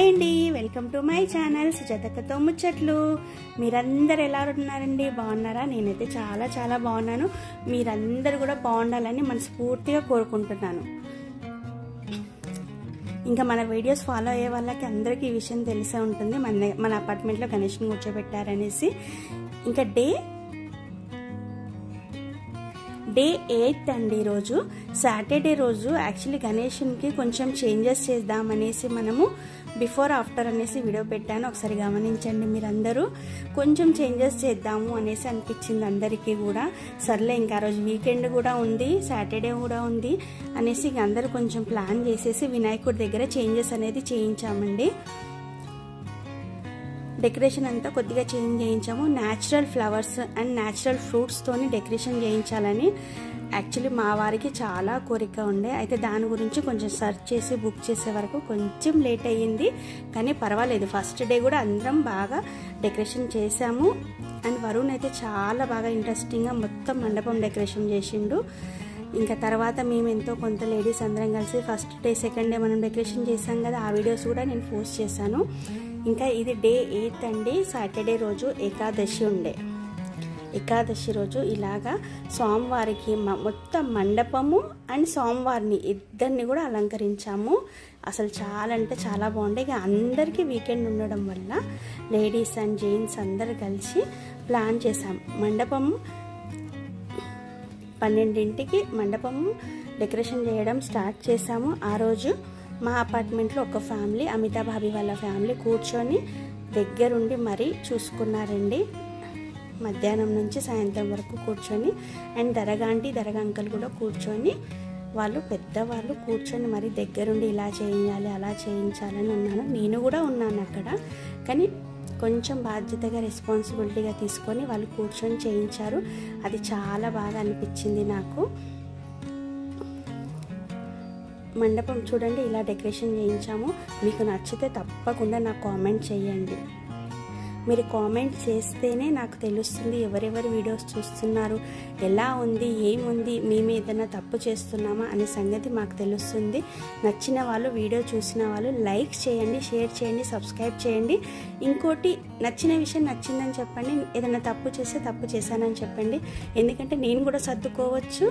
Hi అండి, welcome to my channel సుజాతతో ముచ్చట్లు. మీరందరూ ఎలా ఉన్నారండి? బాగున్నారా? నేనైతే చాలా చాలా బాగున్నాను. మీరందరూ కూడా బాగుండాలని మనస్ఫూర్తిగా కోరుకుంటున్నాను. ఇంకా మన వీడియోస్ ఫాలో అయ్యే వాళ్ళకి అందరికీ ఈ విషయం తెలిసే ఉంటుంది. మన అపార్ట్మెంట్లో గణేష్ని కూర్చోబెట్టారనేసి. ఇంకా డే 8 అండి. ఈరోజు సాటర్డే రోజు యాక్చువల్లీ గణేష్కి కొంచెం చేంజెస్ చేద్దామనేసి మనము బిఫోర్ ఆఫ్టర్ అనేసి వీడియో పెట్టాను. ఒకసారి గమనించండి మీరందరూ. కొంచెం చేంజెస్ చేద్దాము అనేసి అనిపించింది అందరికీ కూడా. సర్లే ఇంకా ఆ రోజు వీకెండ్ కూడా ఉంది, సాటర్డే కూడా ఉంది అనేసి ఇంక అందరూ కొంచెం ప్లాన్ చేసేసి వినాయకుడి దగ్గర చేంజెస్ అనేది చేయించామండి. డెకరేషన్ అంతా కొద్దిగా చేంజ్ చేయించాము. న్యాచురల్ ఫ్లవర్స్ అండ్ న్యాచురల్ ఫ్రూట్స్తోని డెకరేషన్ చేయించాలని యాక్చువల్లీ మా వారికి చాలా కోరిక ఉండే. అయితే దాని గురించి కొంచెం సెర్చ్ చేసి బుక్ చేసే వరకు కొంచెం లేట్ అయ్యింది, కానీ పర్వాలేదు. ఫస్ట్ డే కూడా అందరం బాగా డెకరేషన్ చేసాము. అండ్ వరుణ్ అయితే చాలా బాగా ఇంట్రెస్టింగ్గా మొత్తం మండపం డెకరేషన్ చేసిండు. ఇంకా తర్వాత మేము ఎంతో కొంత లేడీస్ అందరం కలిసి ఫస్ట్ డే సెకండ్ డే మనం డెకరేషన్ చేసాం కదా, ఆ వీడియోస్ కూడా నేను పోస్ట్ చేశాను. ఇంకా ఇది డే 8 అండి. సాటర్డే రోజు ఏకాదశి ఉండే. ఏకాదశి రోజు ఇలాగా స్వామివారికి మొత్తం మండపము అండ్ స్వామివారిని ఇద్దరిని కూడా అలంకరించాము. అసలు చాలా అంటే చాలా బాగుండే. ఇక అందరికీ వీకెండ్ ఉండడం వల్ల లేడీస్ అండ్ జెంట్స్ అందరు కలిసి ప్లాన్ చేసాం. మండపం 12ంటికి మండపం డెకరేషన్ చేయడం స్టార్ట్ చేసాము. ఆ రోజు మా అపార్ట్మెంట్లో ఒక ఫ్యామిలీ, అమితా భాబీ వాళ్ళ ఫ్యామిలీ కూర్చొని దగ్గరుండి మరీ చూసుకున్నారండి. మధ్యాహ్నం నుంచి సాయంత్రం వరకు కూర్చొని, అండ్ దరగా అంకల్ కూడా కూర్చొని, వాళ్ళు పెద్దవాళ్ళు కూర్చొని మరి దగ్గరుండి ఇలా చేయాలి అలా చేయించాలని ఉన్నాను. నేను కూడా ఉన్నాను అక్కడ, కానీ కొంచెం బాధ్యతగా రెస్పాన్సిబిలిటీగా తీసుకొని వాళ్ళు కూర్చొని చేయించారు. అది చాలా బాగా అనిపించింది నాకు. మండపం చూడండి ఇలా డెకరేషన్ చేయించాము. మీకు నచ్చితే తప్పకుండా నాకు కామెంట్ చేయండి. మీరు కామెంట్ చేస్తేనే నాకు తెలుస్తుంది ఎవరెవరు వీడియోస్ చూస్తున్నారు, ఎలా ఉంది, ఏముంది, మేము ఏదైనా తప్పు చేస్తున్నామా అనే సంగతి మాకు తెలుస్తుంది. నచ్చిన వాళ్ళు, వీడియో చూసిన వాళ్ళు లైక్ చేయండి, షేర్ చేయండి, సబ్స్క్రైబ్ చేయండి. ఇంకోటి, నచ్చిన విషయం నచ్చిందని చెప్పండి, ఏదైనా తప్పు చేస్తే తప్పు చేశానని చెప్పండి. ఎందుకంటే నేను కూడా సర్దుకోవచ్చు.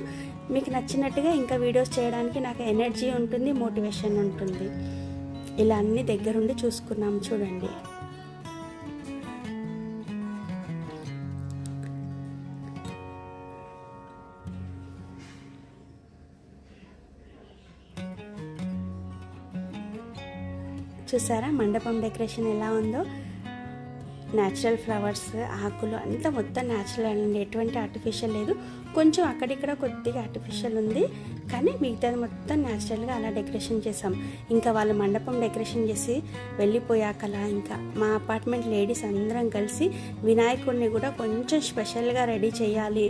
మీకు నచ్చినట్టుగా ఇంకా వీడియోస్ చేయడానికి నాకు ఎనర్జీ ఉంటుంది, మోటివేషన్ ఉంటుంది. ఇలా అన్ని దగ్గరుండి చూసుకున్నాం చూడండి. చూసారా మండపం డెకరేషన్ ఎలా ఉందో? న్యాచురల్ ఫ్లవర్స్, ఆకులు అంతా మొత్తం న్యాచురల్ అండి, ఎటువంటి ఆర్టిఫిషియల్ లేదు. కొంచెం అక్కడిక్కడ కొద్దిగా ఆర్టిఫిషియల్ ఉంది, కానీ మిగతాది మొత్తం న్యాచురల్గా అలా డెకరేషన్ చేసాం. ఇంకా వాళ్ళు మండపం డెకరేషన్ చేసి వెళ్ళిపోయాకలా ఇంకా మా అపార్ట్మెంట్ లేడీస్ అందరం కలిసి వినాయకుడిని కూడా కొంచెం స్పెషల్గా రెడీ చేయాలి,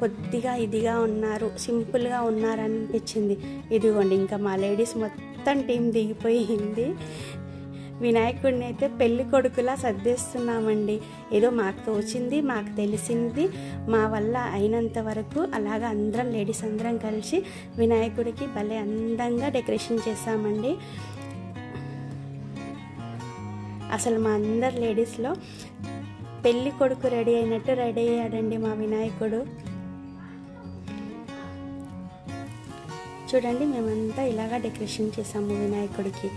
కొద్దిగా ఇదిగా ఉన్నారు, సింపుల్గా ఉన్నారనిపించింది. ఇదిగోండి ఇంకా మా లేడీస్ మొత్తం టీం దిగిపోయింది. వినాయకుడిని అయితే పెళ్లి కొడుకులా సర్దేస్తున్నామండి. ఏదో మాకు తోచింది, మాకు తెలిసింది, మా వల్ల అయినంత వరకు అలాగా అందరం లేడీస్ అందరం కలిసి వినాయకుడికి భలే అందంగా డెకరేషన్ చేసామండి. అసలు మా అందరు లేడీస్లో పెళ్లి కొడుకు రెడీ అయినట్టు రెడీ అయ్యాడండి మా వినాయకుడు. చూడండి మేమంతా ఇలాగా డెకరేషన్ చేసాము వినాయకుడికి.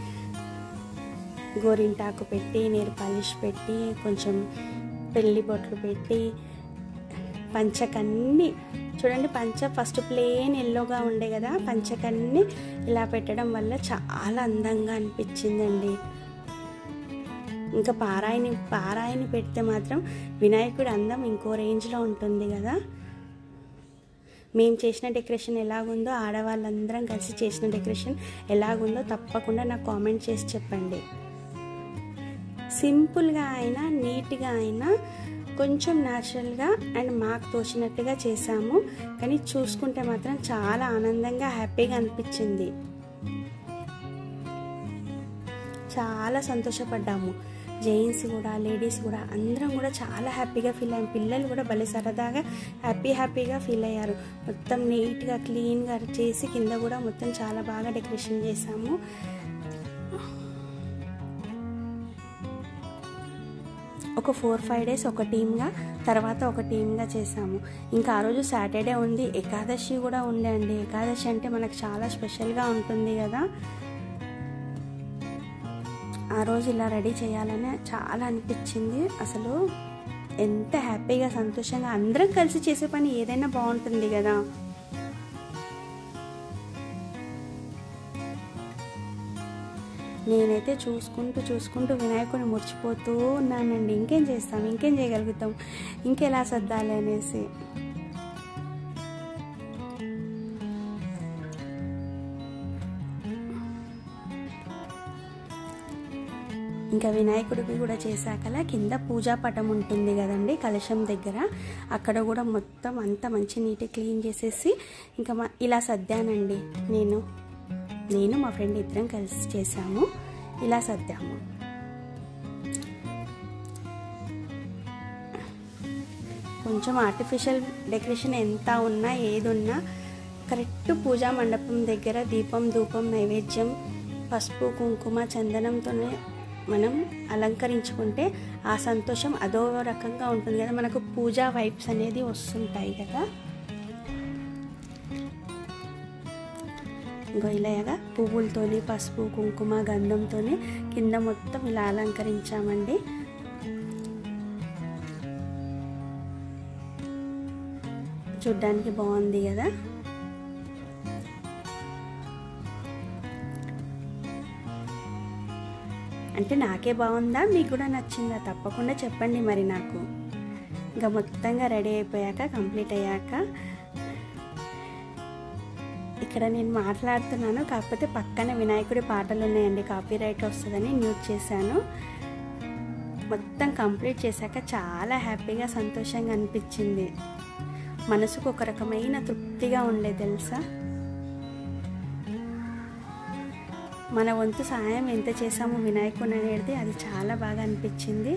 గోరింటాకు పెట్టి, నేరు పాలిష్ పెట్టి, కొంచెం పెళ్లి బొట్లు పెట్టి, పంచకన్ని చూడండి. పంచ ఫస్ట్ ప్లేన్ ఎల్లోగా ఉండే కదా, పంచకన్ని ఇలా పెట్టడం వల్ల చాలా అందంగా అనిపించిందండి. ఇంకా పారాయిని పెడితే మాత్రం వినాయకుడి అందం ఇంకో రేంజ్లో ఉంటుంది కదా. మేము చేసిన డెకరేషన్ ఎలాగుందో, ఆడవాళ్ళందరం కలిసి చేసిన డెకరేషన్ ఎలాగుందో తప్పకుండా నాకు కామెంట్ చేసి చెప్పండి. సింపుల్గా అయినా, నీట్గా అయినా, కొంచెం న్యాచురల్గా అండ్ మాకు తోచినట్టుగా చేసాము. కానీ చూసుకుంటే మాత్రం చాలా ఆనందంగా, హ్యాపీగా అనిపించింది. చాలా సంతోషపడ్డాము. జెంట్స్ కూడా, లేడీస్ కూడా, అందరం కూడా చాలా హ్యాపీగా ఫీల్ అయ్యాం. పిల్లలు కూడా భలే సరదాగా హ్యాపీగా ఫీల్ అయ్యారు. మొత్తం నీట్గా క్లీన్గా చేసి కింద కూడా మొత్తం చాలా బాగా డెకరేషన్ చేసాము. ఒక 4-5 డేస్ ఒక టీమ్గా, తర్వాత ఒక టీమ్గా చేసాము. ఇంకా ఆ రోజు సాటర్డే ఉంది, ఏకాదశి కూడా ఉండే అండి. ఏకాదశి అంటే మనకు చాలా స్పెషల్గా ఉంటుంది కదా. ఆ రోజు ఇలా రెడీ చేయాలని చాలా అనిపించింది. అసలు ఎంత హ్యాపీగా సంతోషంగా అందరం కలిసి చేసే పని ఏదైనా బాగుంటుంది కదా. నేనైతే చూసుకుంటూ వినాయకుడిని మురిచిపోతూ ఉన్నానండి. ఇంకేం చేస్తాం, ఇంకేం చేయగలుగుతాం, ఇంకెలా సర్దాలి అనేసి. ఇంకా వినాయకుడికి కూడా చేశాకలా కింద పూజా పటం ఉంటుంది కదండి కలశం దగ్గర, అక్కడ కూడా మొత్తం అంతా మంచి నీట్గా క్లీన్ చేసేసి ఇంకా ఇలా సర్దానండి. నేను మా ఫ్రెండ్ ఇద్దరం కలిసి చేసాము. ఇలా సర్దాము. కొంచెం ఆర్టిఫిషియల్ డెకరేషన్ ఎంత ఉన్నా ఏది ఉన్నా కరెక్ట్ పూజా మండపం దగ్గర దీపం ధూపం నైవేద్యం పసుపు కుంకుమ చందనంతోనే మనం అలంకరించుకుంటే ఆ సంతోషం అదో రకంగా ఉంటుంది కదా. మనకు పూజా వైబ్స్ అనేది వస్తుంటాయి కదా. ఇంకో ఇలాగా పువ్వులతోని పసుపు కుంకుమ గంధంతోని కింద మొత్తం ఇలా అలంకరించామండి. చూడ్డానికి బాగుంది కదా. అంటే నాకే బాగుందా, మీకు కూడా నచ్చిందా తప్పకుండా చెప్పండి మరి నాకు. ఇంకా మొత్తంగా రెడీ అయిపోయాక కంప్లీట్ అయ్యాక ఇక్కడ నేను మాట్లాడుతున్నాను, కాకపోతే పక్కన వినాయకుడి పాటలు ఉన్నాయండి, కాపీరైట్ వస్తుందని మ్యూట్ చేశాను. మొత్తం కంప్లీట్ చేశాక చాలా హ్యాపీగా సంతోషంగా అనిపించింది. మనసుకు ఒక రకమైన తృప్తిగా ఉండే తెలుసా. మన వంతు సాయం ఎంత చేసామో వినాయకుని అనేది అది చాలా బాగా అనిపించింది.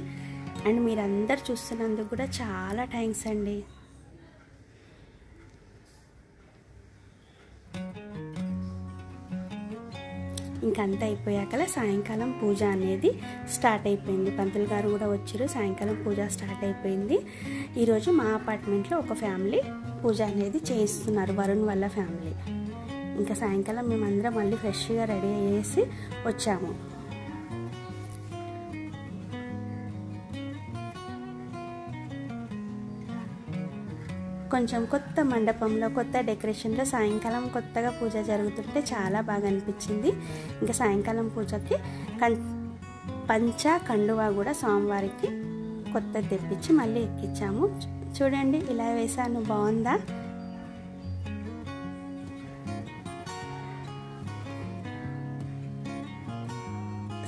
అండ్ మీరందరు చూస్తున్నందుకు కూడా చాలా థ్యాంక్స్ అండి. ఇంకంతా అయిపోయాక సాయంకాలం పూజ అనేది స్టార్ట్ అయిపోయింది. పంతులు గారు కూడా వచ్చారు, సాయంకాలం పూజ స్టార్ట్ అయిపోయింది. ఈరోజు మా అపార్ట్మెంట్లో ఒక ఫ్యామిలీ పూజ అనేది చేయిస్తున్నారు, వరుణ్ వాళ్ళ ఫ్యామిలీ. ఇంకా సాయంకాలం మేమందరం మళ్ళీ ఫ్రెష్గా రెడీ అయ్యేసి వచ్చాము. కొంచెం కొత్త మండపంలో కొత్త డెకరేషన్లో సాయంకాలం కొత్తగా పూజ జరుగుతుంటే చాలా బాగా అనిపించింది. ఇంకా సాయంకాలం పూజకి పంచ కండువా కూడా స్వామివారికి కొత్తది తెప్పించి మళ్ళీ ఎక్కించాము. చూడండి ఇలా వేసాను, బాగుందా.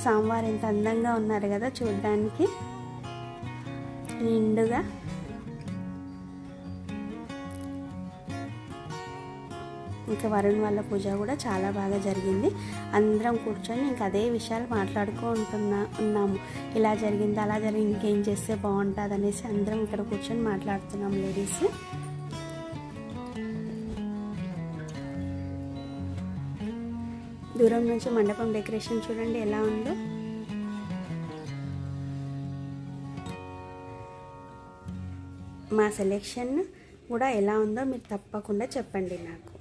స్వామివారు ఎంత అందంగా ఉన్నారు కదా చూడడానికి, నిండుగా. ఇంకా వరుణ్ వాళ్ళ పూజ కూడా చాలా బాగా జరిగింది. అందరం కూర్చొని ఇంకా అదే విషయాలు ఉన్నాము. ఇలా జరిగింది అలా జరిగింది, ఇంకేం చేస్తే బాగుంటుంది అనేసి అందరం ఇక్కడ కూర్చొని మాట్లాడుతున్నాం లేడీస్. దూరం నుంచి మండపం డెకరేషన్ చూడండి ఎలా ఉందో. మా సెలెక్షన్ కూడా ఎలా ఉందో మీరు తప్పకుండా చెప్పండి నాకు.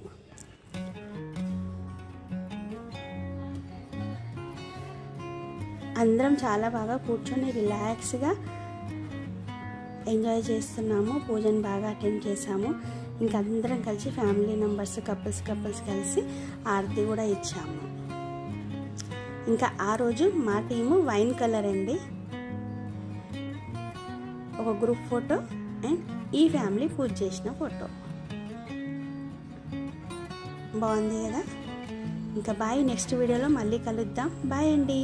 అందరం చాలా బాగా కూర్చొని రిలాక్స్గా ఎంజాయ్ చేస్తున్నాము. పూజను బాగా అటెండ్ చేసాము. ఇంకా అందరం కలిసి ఫ్యామిలీ మెంబర్స్ కపుల్స్ కలిసి ఆరతి కూడా ఇచ్చాము. ఇంకా ఆ రోజు మా టీము వైన్ కలర్ అండి. ఒక గ్రూప్ ఫోటో అండ్ ఈ ఫ్యామిలీ పూజ చేసిన ఫోటో బాగుంది కదా. ఇంకా బాయ్, నెక్స్ట్ వీడియోలో మళ్ళీ కలుద్దాం. బాయ్ అండి.